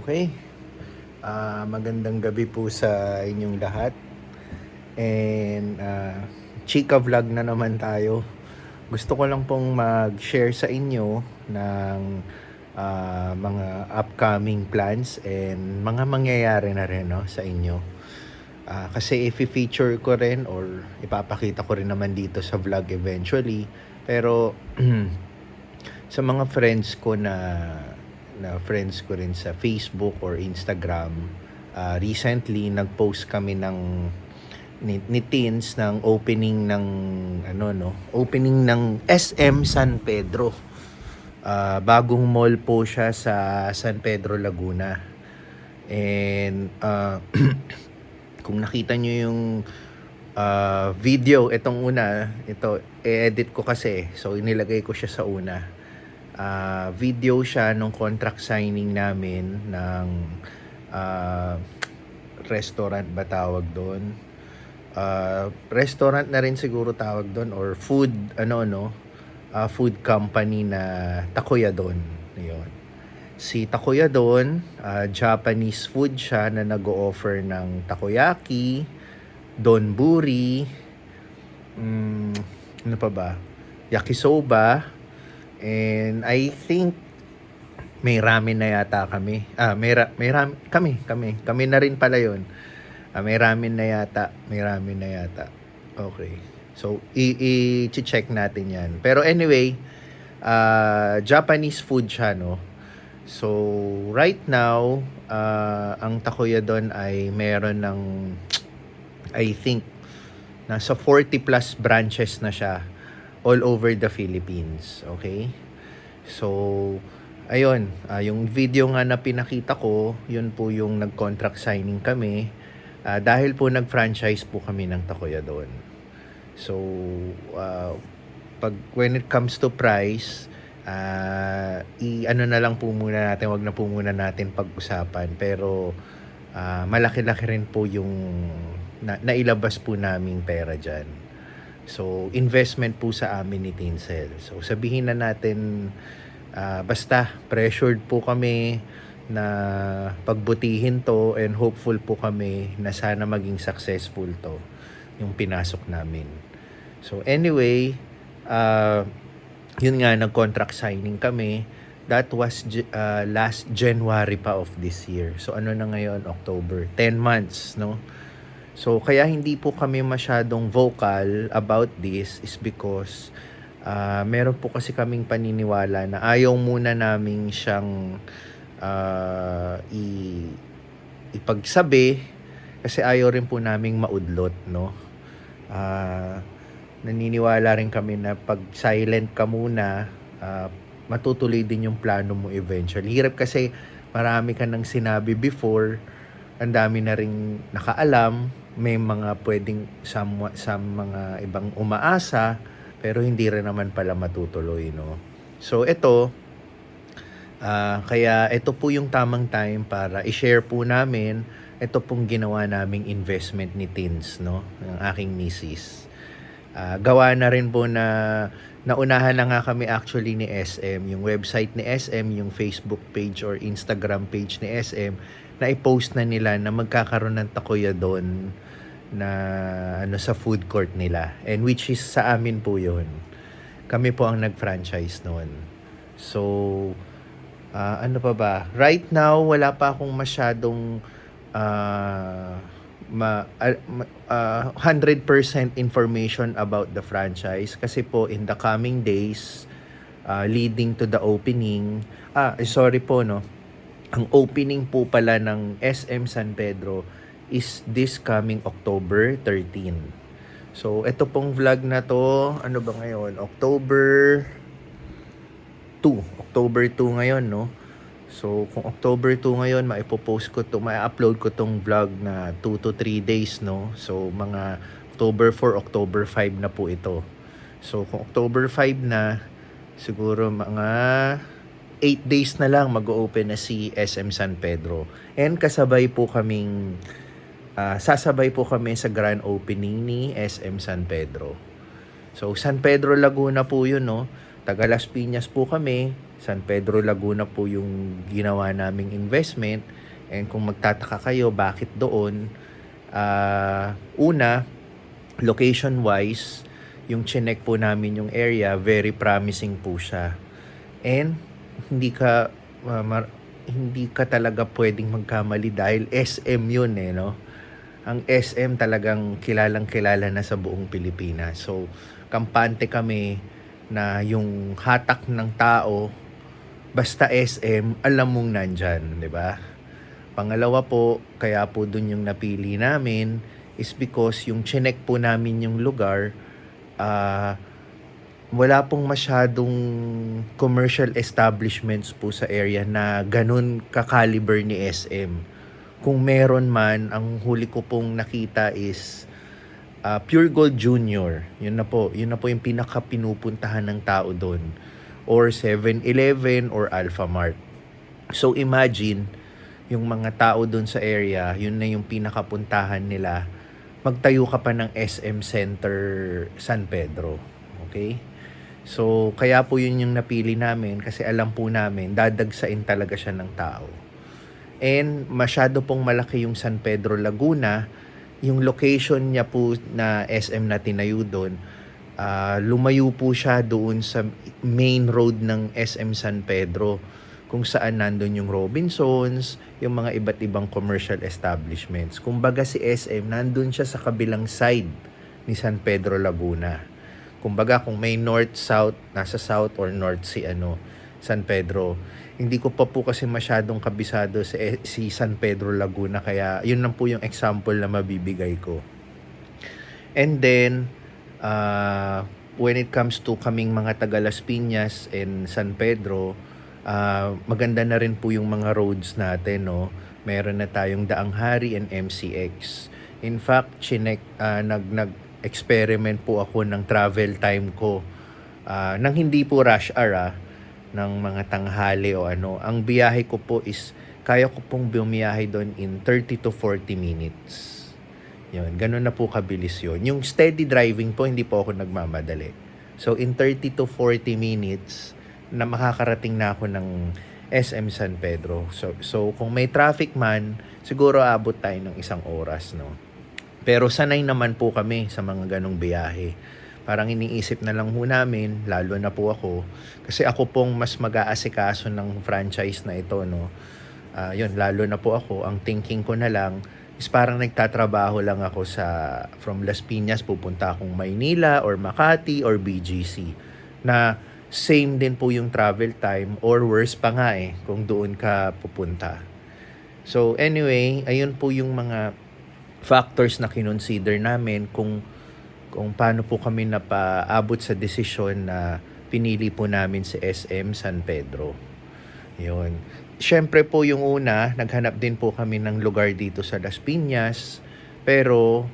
Okay. Magandang gabi po sa inyong lahat. And chika vlog na naman tayo. Gusto ko lang pong mag-share sa inyo ng mga upcoming plans and mga mangyayari na rin, no, sa inyo. Kasi i-feature ko rin or ipapakita ko rin naman dito sa vlog eventually. Pero sa mga friends ko na friends ko rin sa Facebook or Instagram, recently nag-post kami ni Teens ng opening ng opening ng SM San Pedro. Bagong mall po siya sa San Pedro, Laguna. And kung nakita nyo yung video, ito i-edit ko kasi, so inilagay ko siya sa una. Video siya nung contract signing namin ng restaurant ba tawag doon? Restaurant na rin siguro tawag doon or food food company na Takoyadon. Ayun. Si Takoyadon, Japanese food siya na nag-o-offer ng takoyaki, donburi, ano pa ba? Yakisoba, and I think may ramen na yata kami. Kami na rin pala 'yon. May ramen na yata. Okay. So i-check natin 'yan. Pero anyway, Japanese food siya, no. So right now, ang Takoyadon ay meron ng I think nasa 40 plus branches na siya all over the Philippines. Okay? So, ayun, yung video nga na pinakita ko, yun po yung nag-contract signing kami. Dahil po nag-franchise po kami ng Takoyadon. So, when it comes to price, na lang po muna natin, wag na po muna natin pag-usapan. Pero, malaki-laki rin po yung nailabas po naming pera dyan. So, investment po sa amin ni Tinsel. So, sabihin na natin, basta pressured po kami na pagbutihin to and hopeful po kami na sana maging successful to yung pinasok namin. So, anyway, yun nga, nag-contract signing kami. That was last January pa of this year. So, ano na ngayon? October. 10 months, no? So, kaya hindi po kami masyadong vocal about this is because meron po kasi kaming paniniwala na ayaw muna naming siyang ipagsabi kasi ayaw rin po naming maudlot, no? Naniniwala rin kami na pag silent ka muna, matutuloy din yung plano mo eventually. Hirap kasi marami ka nang sinabi before, ang dami na ring nakaalam, may mga pwedeng sa mga ibang umaasa, pero hindi rin naman pala matutuloy, no? So, kaya ito po yung tamang time para i-share po namin ito pong ginawa naming investment ni Teens, no? Ng aking misis. Gawa na rin po na naunahan na nga kami actually ni SM, yung website ni SM, yung Facebook page or Instagram page ni SM, na i-post na nila na magkakaroon ng Takoyadon na sa food court nila, and which is sa amin po yun. Kami po ang nag-franchise noon. So, ano pa ba? Right now, wala pa akong masyadong 100% information about the franchise kasi po in the coming days, leading to the opening, sorry po, no? Ang opening po pala ng SM San Pedro is this coming October 13. So, ito pong vlog na to, ano ba ngayon? October 2 ngayon, no? So, kung October 2 ngayon, maipopost ko to, ma-upload ko tong vlog na 2 to 3 days, no? So, mga October 4, October 5 na po ito. So, kung October 5 na, siguro mga 8 days na lang mag-open na si SM San Pedro. And sasabay po kami sa grand opening ni SM San Pedro. So, San Pedro, Laguna po yun, no? Taga Las Piñas po kami. San Pedro Laguna po yung ginawa naming investment. And kung magtataka kayo bakit doon, una, location-wise, yung chinek po namin yung area, very promising po siya. And hindi ka hindi ka talaga pwedeng magkamali dahil SM yun no. Ang SM talagang kilalang-kilala na sa buong Pilipinas. So, kampante kami na yung hatak ng tao, basta SM, alam mong nandyan, di ba? Pangalawa po, kaya po dun yung napili namin is because yung chinek po namin yung lugar, wala pong masyadong commercial establishments po sa area na ganun ka-caliber ni SM. Kung meron man, ang huli ko pong nakita is Pure Gold Junior. Yun na po yung pinaka-pinupuntahan ng tao doon. Or 7-Eleven or Alphamart. So imagine, yung mga tao doon sa area, yun na yung pinakapuntahan nila. Magtayo ka pa ng SM Center San Pedro. Okay? So, kaya po yun yung napili namin kasi alam po namin, dadagsain talaga siya ng tao. And masyado pong malaki yung San Pedro Laguna. Yung location niya po na SM na tinayo doon, lumayo po siya doon sa main road ng SM San Pedro, kung saan nandun yung Robinsons, yung mga iba't ibang commercial establishments. Kumbaga si SM, nandun siya sa kabilang side ni San Pedro Laguna. Kumbaga kung may north-south, nasa south or north si San Pedro. Hindi ko pa po kasi masyadong kabisado si San Pedro Laguna, kaya yun lang po yung example na mabibigay ko. And then, when it comes to kaming mga taga Las Piñas and San Pedro, maganda na rin po yung mga roads natin, no? Meron na tayong Daang Hari and MCX. In fact, nag-experiment po ako ng travel time ko nang hindi po rush hour ng mga tanghali o ang biyahe ko po is kaya ko pong bumiyahe doon in 30 to 40 minutes. Yun, ganun na po kabilis yun. Yung steady driving po, hindi po ako nagmamadali. So, in 30 to 40 minutes, na makakarating na ako ng SM San Pedro. So kung may traffic man, siguro abot tayo ng 1 oras, no? Pero sanay naman po kami sa mga ganong biyahe. Parang iniisip na lang ho namin, lalo na po ako, kasi ako pong mas mag-aasikaso ng franchise na ito, no? Yun, lalo na po ako, ang thinking ko na lang is parang nagtatrabaho lang ako from Las Piñas, pupunta akong Maynila or Makati or BGC, na same din po yung travel time or worse pa nga kung doon ka pupunta. So anyway, ayun po yung mga factors na kinonsider namin kung paano po kami napaabot sa desisyon na pinili po namin si SM San Pedro. Yun. Siyempre po yung una, naghanap din po kami ng lugar dito sa Las Piñas, pero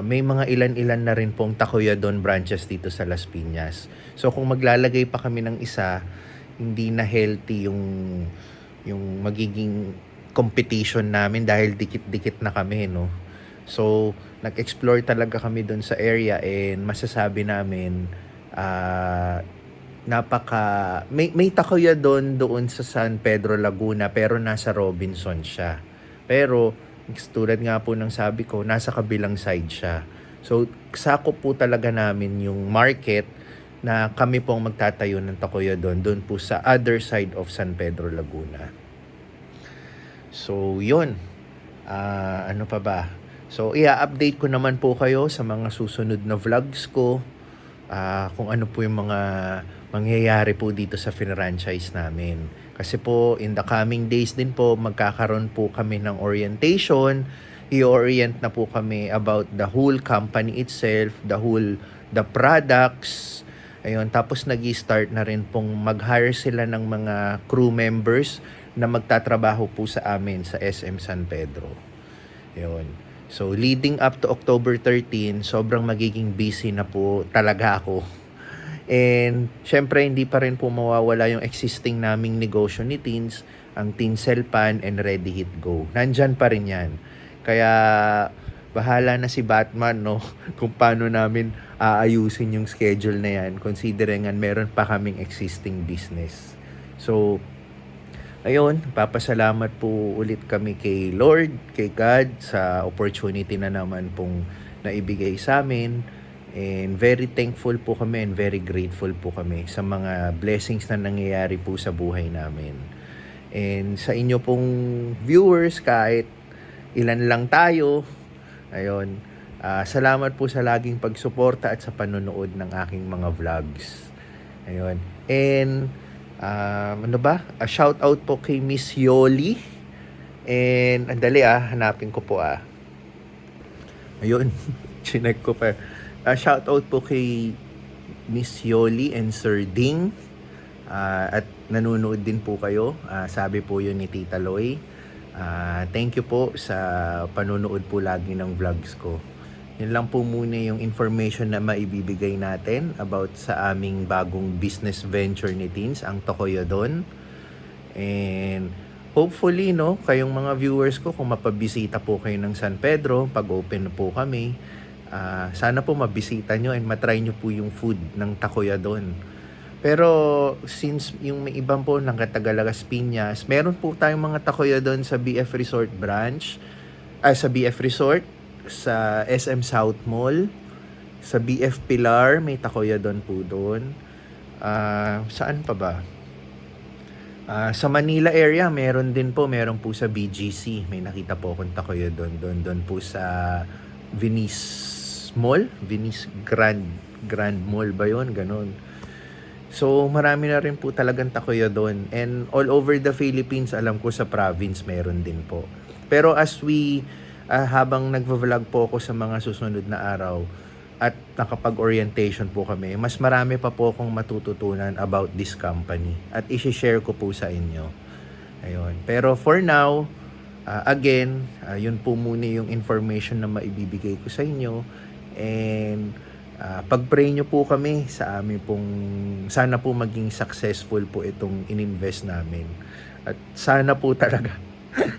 may mga ilan-ilan na rin pong Tacuyadon branches dito sa Las Piñas. So kung maglalagay pa kami ng isa, hindi na healthy yung magiging competition namin dahil dikit-dikit na kami, no? So nag-explore talaga kami doon sa area and masasabi namin may Tacuyadon doon sa San Pedro Laguna pero nasa Robinson siya. Pero tulad nga po ng sabi ko, nasa kabilang side siya. So, sakop po talaga namin yung market na kami pong magtatayo ng Tacuyadon doon po sa other side of San Pedro Laguna. So, yun. Ano pa ba? So, i-update ko naman po kayo sa mga susunod na vlogs ko. Kung ano po yung mga mangyayari po dito sa franchise namin. Kasi po, in the coming days din po, magkakaroon po kami ng orientation. I-orient na po kami about the whole company itself, the products. Ayun, tapos nag-i-start na rin pong mag-hire sila ng mga crew members na magtatrabaho po sa amin sa SM San Pedro. Ayun. So, leading up to October 13, sobrang magiging busy na po talaga ako. And syempre hindi pa rin po mawawala yung existing naming negosyo ni Teens, ang Teensel Pan and Ready Hit Go. Nandyan pa rin yan. Kaya bahala na si Batman, no, kung paano namin aayusin yung schedule na yan, considering meron pa kaming existing business. So, ayun, papasalamat po ulit kami kay Lord, kay God sa opportunity na naman pong naibigay sa amin. And very thankful po kami and very grateful po kami sa mga blessings na nangyayari po sa buhay namin. And sa inyo pong viewers, kahit ilan lang tayo, ayun, salamat po sa laging pagsuporta at sa panonood ng aking mga vlogs. Ayun. And ano ba? A shout out po kay Miss Yoli. And andali hanapin ko po Ayun, chinek ko pa. Shout out po kay Miss Yoli and Sir Ding. At nanonood din po kayo. Sabi po yun ni Tita Loy. Thank you po sa panonood po lagi ng vlogs ko. Yun lang po muna yung information na maibibigay natin about sa aming bagong business venture ni Teens, ang Tokoyodon. And hopefully, no, kayong mga viewers ko, kung mapabisita po kayo ng San Pedro, pag open po kami, sana po mabisita nyo and matry nyo po yung food ng Tokoyodon. Pero since yung may ibang po ng Catagalagas Piñas, meron po tayong mga Tokoyodon sa BF Resort branch, sa BF Resort, sa SM South Mall, sa BF Pilar, may Tokoyodon po doon. Saan pa ba? Sa Manila area, meron po sa BGC. May nakita po akong Tokoyodon doon po sa Venice Mall, Venice Grand Mall ba yun? Ganon. So, marami na rin po talagang Tokoyodon. And all over the Philippines, alam ko sa province, meron din po. Pero habang nagvo-vlog po ako sa mga susunod na araw at nakapag-orientation po kami, mas marami pa po akong matututunan about this company at i-share ko po sa inyo. Ayun. Pero for now, again, yun po muna yung information na maibibigay ko sa inyo. And pag-pray nyo po kami sa amin pong, sana po maging successful po itong ininvest namin. At sana po talaga,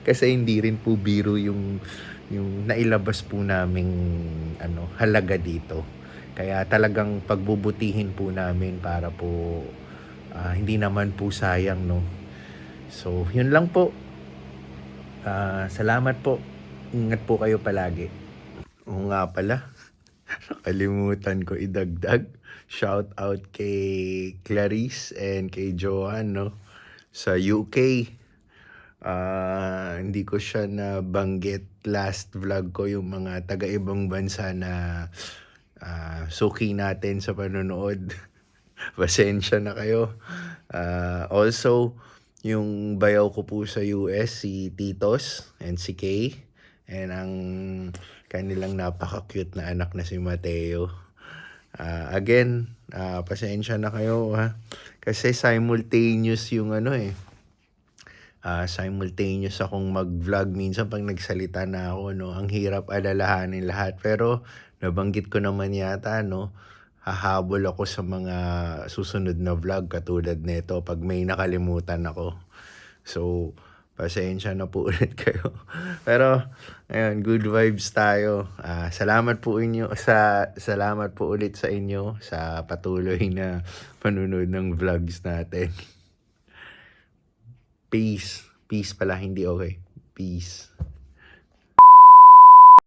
kasi hindi rin po biro yung nailabas po naming halaga dito. Kaya talagang pagbubutihin po namin para po hindi naman po sayang, no. So, yun lang po. Salamat po. Ingat po kayo palagi. Oo nga pala. Nakalimutan ko idagdag. Shout out kay Clarice and kay Johan, no, sa UK. Hindi ko siya nabanggit last vlog ko, yung mga taga-ibang bansa na suki natin sa panonood. Pasensya na kayo. Also, yung bayaw ko po sa US, si Titos and si Kay. And ang kanilang napaka-cute na anak na si Mateo. Again, pasensya na kayo kasi simultaneous yung simultaneous akong mag-vlog. Minsan pag nagsalita na ako, no, ang hirap alalahanin lahat. Pero nabanggit ko naman yata, no, hahabol ako sa mga susunod na vlog katulad nito pag may nakalimutan ako. So, pasensya na po ulit kayo. Pero, ayun, good vibes tayo. Salamat po ulit sa inyo sa patuloy na panunod ng vlogs natin. Peace. Peace pala, hindi okay. Peace.